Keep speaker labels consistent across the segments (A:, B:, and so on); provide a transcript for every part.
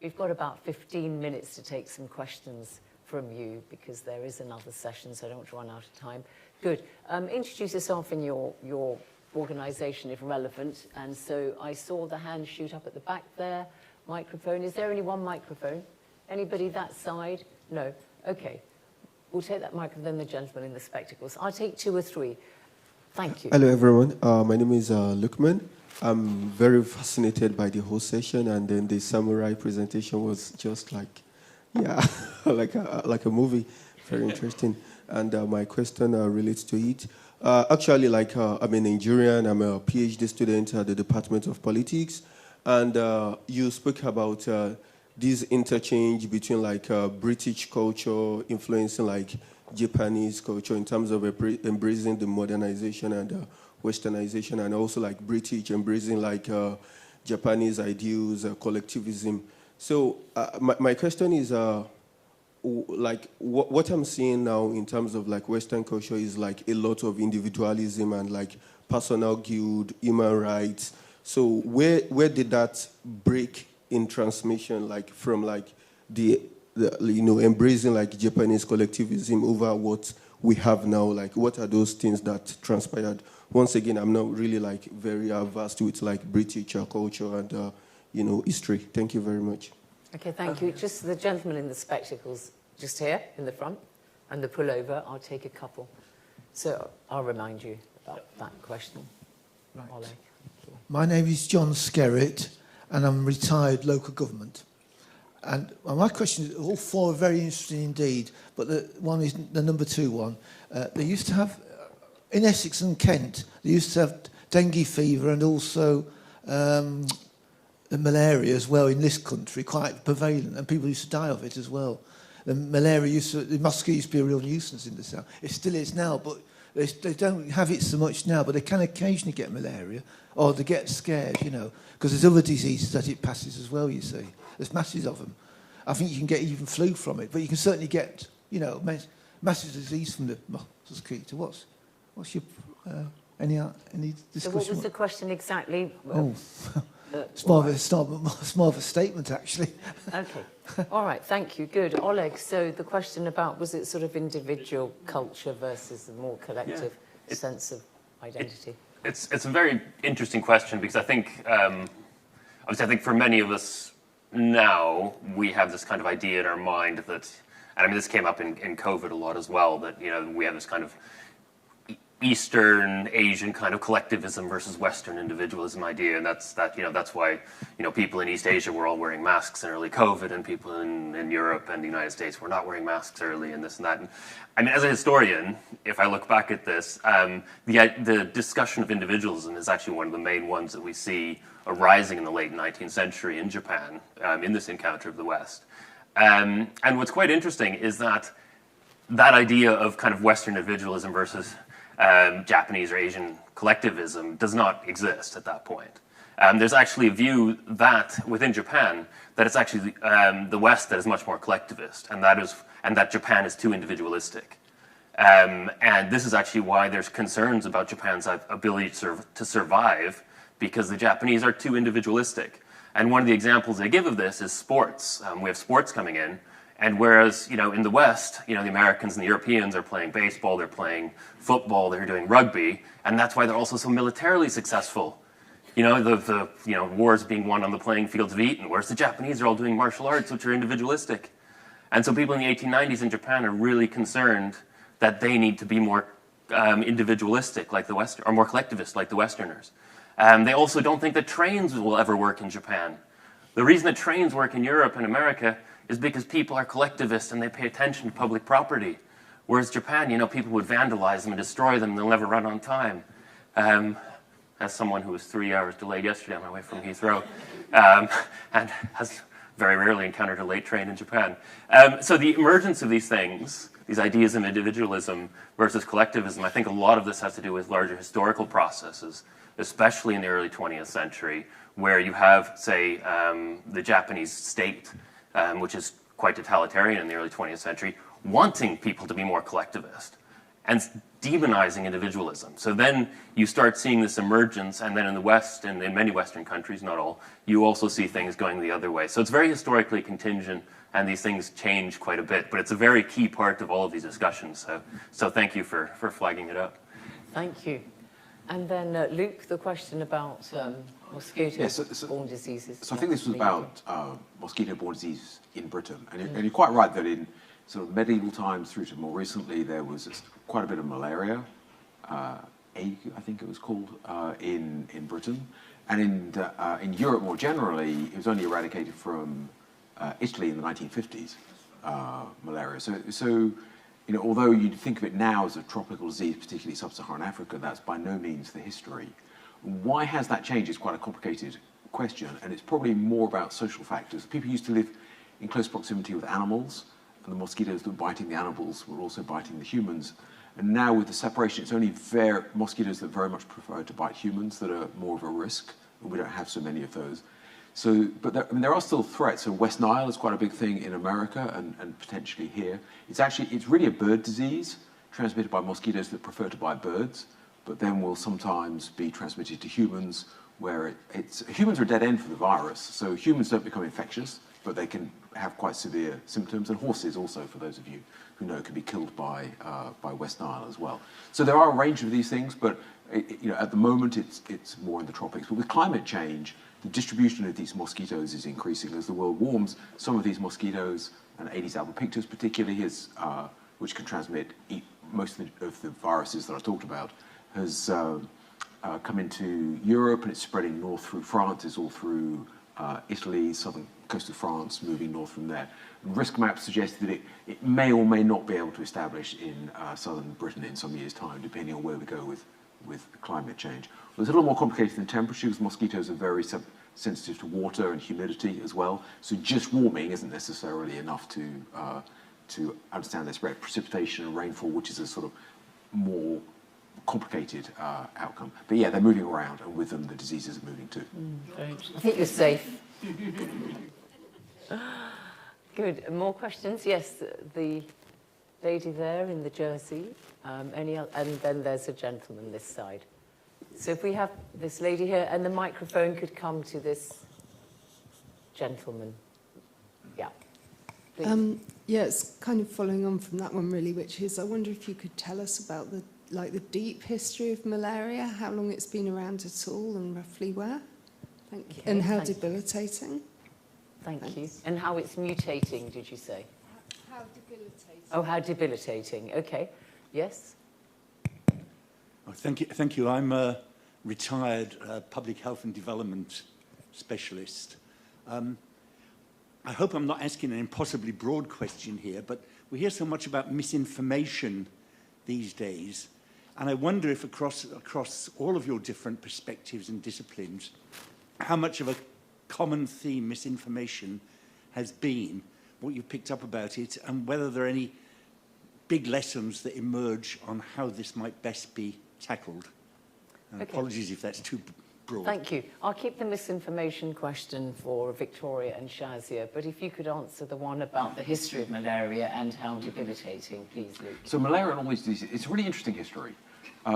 A: we've got about 15 minutes to take some questions from you because there is another session, so I don't want to run out of time. Good. Introduce yourself and your organisation if relevant. And so I saw the hand shoot up at the back there. Microphone. Is there only one microphone? Anybody that side? No. Okay. We'll take that microphone, then the gentleman in the spectacles. I'll take 2 or 3. Thank you.
B: Hello, everyone. My name is Lukman. I'm very fascinated by the whole session, and then the samurai presentation was just like, yeah, like a movie. Very interesting. And my question relates to it. Actually, I'm a Nigerian. I'm a PhD student at the Department of Politics, and you spoke about this interchange between British culture influencing Japanese culture in terms of embracing the modernization and westernization, and also British embracing Japanese ideals, collectivism. So my question is, what I'm seeing now in terms of Western culture is a lot of individualism and personal guilt, human rights. So where did that break in transmission, from the embracing Japanese collectivism over what we have now? What are those things that transpired? Once again, I'm not really very averse to it, British culture and history. Thank you very much.
A: Okay, thank you. Just the gentleman in the spectacles, just here in the front, and the pullover. I'll take a couple. So I'll remind you about that question. Right. Oleg.
C: My name is John Skerritt, and I'm retired local government. And my question is, all 4 are very interesting indeed, but the one is the number 2 one. They used to have, in Essex and Kent, they used to have dengue fever and also the malaria as well in this country, quite prevalent, and people used to die of it as well. The malaria the mosquito used to be a real nuisance in the south. It still is now, but they don't have it so much now, but they can occasionally get malaria, or they get scared, because there's other diseases that it passes as well, you see. There's masses of them. I think you can get even flu from it, but you can certainly get, massive disease from the mosquito. What's your, any discussion?
A: So what was the question exactly?
C: Oh, it's more of a statement, actually.
A: Okay. All right, thank you. Good. Oleg, so the question about, was it sort of individual culture versus the more collective sense of identity?
D: It's a very interesting question because I think, obviously I think for many of us now, we have this kind of idea in our mind that, and I mean this came up in COVID a lot as well, that we have this kind of Eastern Asian kind of collectivism versus Western individualism idea, and that's why people in East Asia were all wearing masks in early COVID, and people in Europe and the United States were not wearing masks early, and this and that. And I mean, as a historian, if I look back at this, the discussion of individualism is actually one of the main ones that we see arising in the late 19th century in Japan, in this encounter of the West. And what's quite interesting is that idea of kind of Western individualism versus Japanese or Asian collectivism does not exist at that point. There's actually a view that within Japan that it's actually the West that is much more collectivist, and that Japan is too individualistic. And this is actually why there's concerns about Japan's ability to survive, because the Japanese are too individualistic. And one of the examples they give of this is sports. We have sports coming in. And whereas, in the West, the Americans and the Europeans are playing baseball, they're playing football, they're doing rugby, and that's why they're also so militarily successful. The wars being won on the playing fields of Eton, whereas the Japanese are all doing martial arts, which are individualistic. And so people in the 1890s in Japan are really concerned that they need to be more individualistic like the Western, or more collectivist like the Westerners. They also don't think that trains will ever work in Japan. The reason that trains work in Europe and America is because people are collectivists and they pay attention to public property. Whereas Japan, people would vandalize them and destroy them and they'll never run on time. As someone who was 3 hours delayed yesterday on my way from Heathrow, and has very rarely encountered a late train in Japan. So the emergence of these things, these ideas of individualism versus collectivism, I think a lot of this has to do with larger historical processes, especially in the early 20th century, where you have, say, the Japanese state, which is quite totalitarian in the early 20th century, wanting people to be more collectivist. and demonizing individualism. So then you start seeing this emergence, and then in the West, and in many Western countries, not all, you also see things going the other way. So it's very historically contingent, and these things change quite a bit, but it's a very key part of all of these discussions. So thank you for flagging it up.
A: Thank you. And then, Luke, the question about mosquito-borne diseases.
E: So I think this was about mosquito-borne disease in Britain. And you're quite right that in sort of medieval times through to more recently, there was quite a bit of malaria, ague, I think it was called, in Britain. And in Europe more generally, it was only eradicated from Italy in the 1950s, malaria. So you know, although you'd think of it now as a tropical disease, particularly sub-Saharan Africa, that's by no means the history. Why has that changed is quite a complicated question, and it's probably more about social factors. People used to live in close proximity with animals, and the mosquitoes that were biting the animals were also biting the humans. And now with the separation, it's only mosquitoes that very much prefer to bite humans that are more of a risk, and we don't have so many of those. So, but there are still threats. So West Nile is quite a big thing in America and potentially here. It's really a bird disease transmitted by mosquitoes that prefer to bite birds, but then will sometimes be transmitted to humans where humans are a dead end for the virus. So humans don't become infectious, but they can have quite severe symptoms, and horses also, for those of you who know, can be killed by West Nile as well. So there are a range of these things, but you know, at the moment it's more in the tropics. But with climate change, the distribution of these mosquitoes is increasing. As the world warms, some of these mosquitoes, and Aedes albopictus particularly, which can transmit most of the viruses that I talked about, has come into Europe, and it's spreading north through France. It's all through Italy, southern coast of France, moving north from there. And risk maps suggest that it may or may not be able to establish in southern Britain in some years' time, depending on where we go with climate change. Well, it's a little more complicated than temperature, because mosquitoes are very sensitive to water and humidity as well. So just warming isn't necessarily enough to understand their spread. Precipitation and rainfall, which is a sort of more complicated outcome. But yeah, they're moving around, and with them the diseases are moving too.
A: I think you're safe. Good. More questions? Yes, the lady there in the jersey. And then there's a gentleman this side. So if we have this lady here, and the microphone could come to this gentleman. Yeah. Please.
F: Yeah, it's kind of following on from that one really, which is, I wonder if you could tell us about the deep history of malaria, how long it's been around at all, and roughly where. Thank you. And how debilitating.
A: Thank you. And how it's mutating, did you say?
F: How debilitating.
A: Oh, how debilitating. Okay. Yes?
G: Oh, thank you. I'm a retired public health and development specialist. I hope I'm not asking an impossibly broad question here, but we hear so much about misinformation these days, and I wonder if across all of your different perspectives and disciplines, how much of a common theme misinformation has been, what you've picked up about it, and whether there are any big lessons that emerge on how this might best be tackled. And
A: Okay.
G: Apologies if that's too broad.
A: Thank you. I'll keep the misinformation question for Wiktoria and Shazia, but if you could answer the one about the history of malaria and how debilitating, please, Luke.
E: So malaria and all these diseases, it's a really interesting history.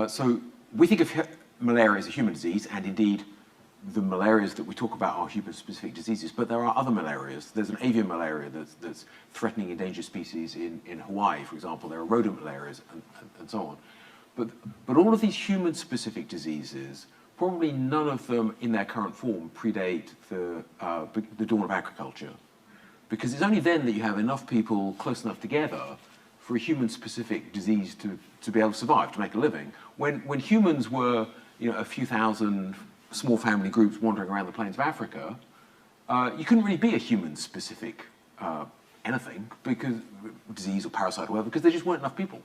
E: So we think of malaria as a human disease, and indeed the malarias that we talk about are human-specific diseases, but there are other malarias. There's an avian malaria that's threatening endangered species in Hawaii, for example. There are rodent malarias and so on. But all of these human-specific diseases, probably none of them in their current form predate the dawn of agriculture. Because it's only then that you have enough people close enough together for a human-specific disease to be able to survive, to make a living. When humans were, you know, a few thousand small family groups wandering around the plains of Africa, you couldn't really be a human-specific anything, because disease or parasite or whatever, because there just weren't enough people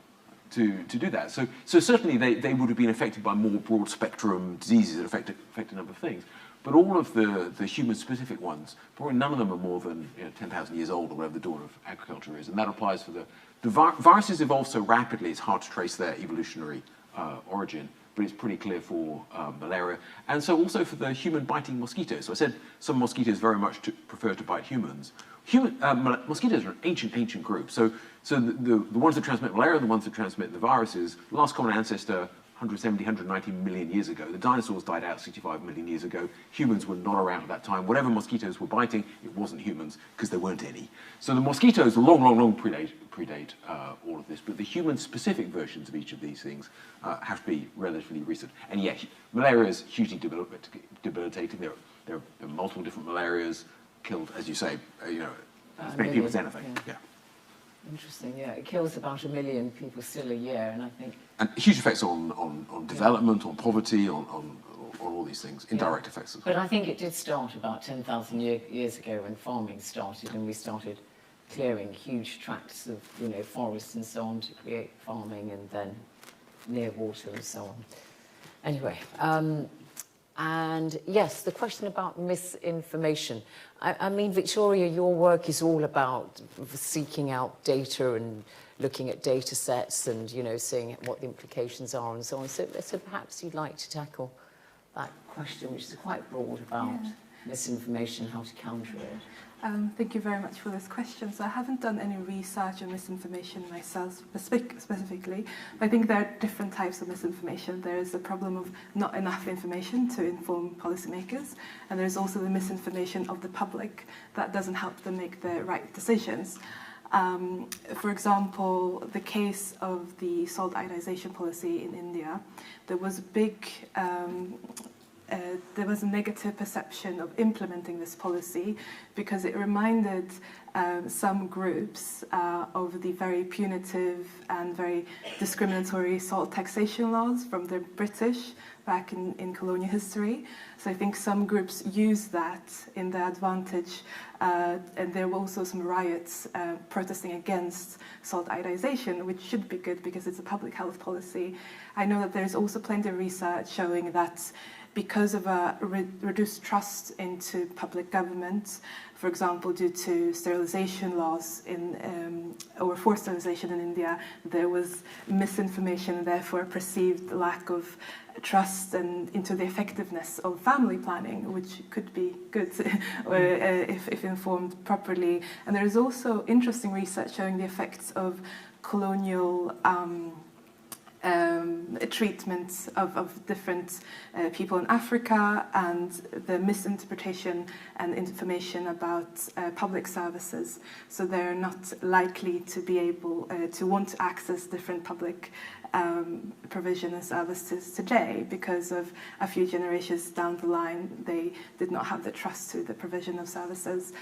E: to do that. So certainly they would have been affected by more broad spectrum diseases that affect a number of things. But all of the human-specific ones, probably none of them are more than 10,000 years old, or whatever the dawn of agriculture is. And that applies for the viruses evolve so rapidly, it's hard to trace their evolutionary origin. But it's pretty clear for malaria. And so also for the human-biting mosquitoes. So I said some mosquitoes very much prefer to bite humans. Mosquitoes are an ancient group. So the ones that transmit malaria, the ones that transmit the viruses, the last common ancestor, 170, 190 million years ago. The dinosaurs died out 65 million years ago. Humans were not around at that time. Whatever mosquitoes were biting, it wasn't humans, because there weren't any. So the mosquitoes long predate all of this, but the human-specific versions of each of these things have to be relatively recent. And yeah, malaria is hugely debilitating. There are multiple different malarias killed, as you say, as many people as anything. Yeah.
A: Interesting, yeah. It kills about 1 million people still a year, and I think...
E: And huge effects on development, on poverty, on all these things, indirect effects as well.
A: But I think it did start about 10,000 years ago when farming started, and we started clearing huge tracts of, forests and so on to create farming, and then near water and so on. Anyway, and yes, the question about misinformation. I mean, Wiktoria, your work is all about seeking out data and looking at data sets and, seeing what the implications are and so on. So perhaps you'd like to tackle that question, which is quite broad, about misinformation, how to counter it.
H: Thank you very much for this question. So I haven't done any research on misinformation myself specifically. I think there are different types of misinformation. There is the problem of not enough information to inform policymakers, and there is also the misinformation of the public that doesn't help them make the right decisions. For example, the case of the salt ionization policy in India, there was a big there was a negative perception of implementing this policy because it reminded some groups of the very punitive and very discriminatory salt taxation laws from the British back in colonial history. So I think some groups used that in their advantage, and there were also some riots protesting against salt ionization, which should be good because it's a public health policy. I know that there's also plenty of research showing that because of a reduced trust into public government, for example, due to sterilization laws or forced sterilization in India, there was misinformation and therefore a perceived lack of trust and into the effectiveness of family planning, which could be good if informed properly. And there is also interesting research showing the effects of colonial treatment of different people in Africa and the misinterpretation and information about public services. So they're not likely to be able to want to access different public provision and services today because of a few generations down the line they did not have the trust to the provision of services.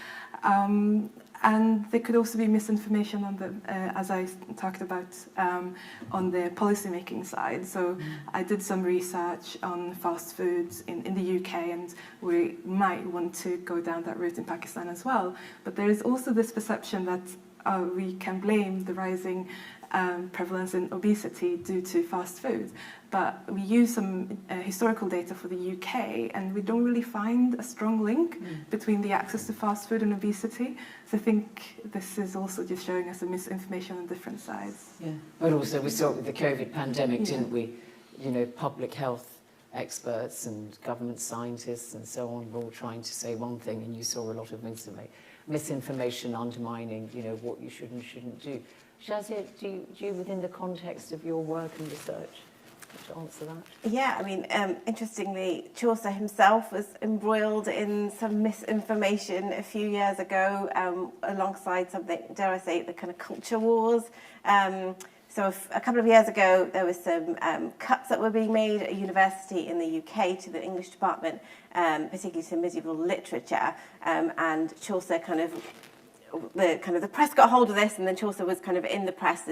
H: And there could also be misinformation on the, as I talked about, on the policymaking side. So I did some research on fast foods in the UK, and we might want to go down that route in Pakistan as well. But there is also this perception that we can blame the rising prevalence in obesity due to fast food. But we use some historical data for the UK, and we don't really find a strong link between the access to fast food and obesity. So I think this is also just showing us a misinformation on different sides.
A: Yeah, but also we saw it with the COVID pandemic, didn't we? Public health experts and government scientists and so on were all trying to say one thing, and you saw a lot of misinformation undermining, what you should and shouldn't do. Shazia, do you, within the context of your work and research, to answer that?
I: Yeah, I mean, interestingly, Chaucer himself was embroiled in some misinformation a few years ago, alongside something, dare I say, the kind of culture wars. So a couple of years ago, there was some cuts that were being made at a university in the UK to the English department, particularly to medieval literature, and Chaucer the press got hold of this, and then Chaucer was kind of in the press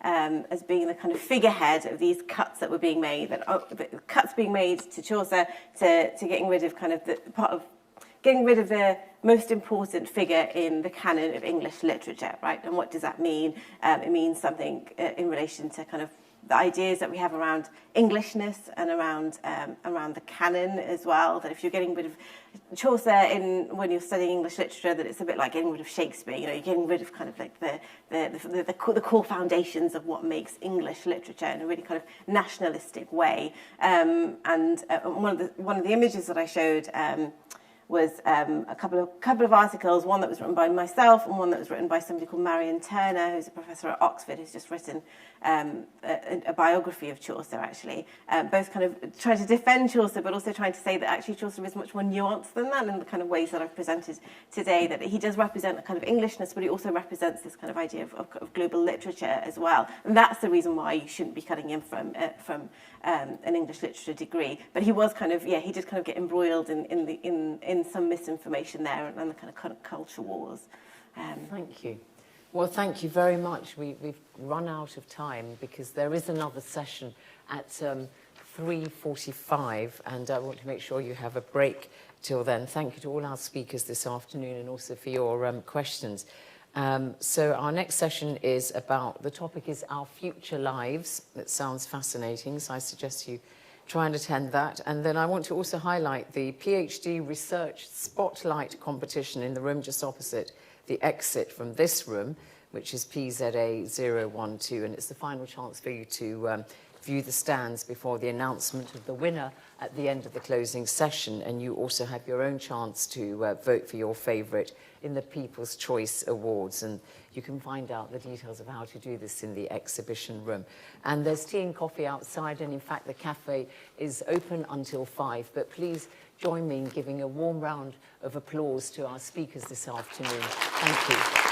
I: as being the kind of figurehead of these cuts that were being made, the cuts being made to Chaucer to getting rid of getting rid of the most important figure in the canon of English literature, right? And what does that mean? It means something in relation to kind of the ideas that we have around Englishness and around the canon as well. That if you're getting rid of Chaucer when you're studying English literature, that it's a bit like getting rid of Shakespeare. You're getting rid of kind of like the core foundations of what makes English literature in a really kind of nationalistic way. And one of the images that I showed was a couple of articles, one that was written by myself and one that was written by somebody called Marion Turner, who's a professor at Oxford, who's just written a biography of Chaucer, actually, both kind of trying to defend Chaucer, but also trying to say that actually Chaucer is much more nuanced than that in the kind of ways that I've presented today, that he does represent a kind of Englishness, but he also represents this kind of idea of global literature as well. And that's the reason why you shouldn't be cutting in from an English literature degree. But he was kind of, he did kind of get embroiled in some misinformation there and the kind of culture wars.
A: Thank you. Well, thank you very much. We've run out of time because there is another session at 3:45, and I want to make sure you have a break till then. Thank you to all our speakers this afternoon and also for your questions. So our next session is the topic is Our Future Lives. That sounds fascinating, so I suggest you try and attend that. And then I want to also highlight the PhD Research Spotlight competition in the room just opposite the exit from this room, which is PZA 012, and it's the final chance for you to view the stands before the announcement of the winner at the end of the closing session, and you also have your own chance to vote for your favourite in the People's Choice Awards, and you can find out the details of how to do this in the exhibition room. And there's tea and coffee outside, and in fact the cafe is open until 5, but please join me in giving a warm round of applause to our speakers this afternoon. Thank you.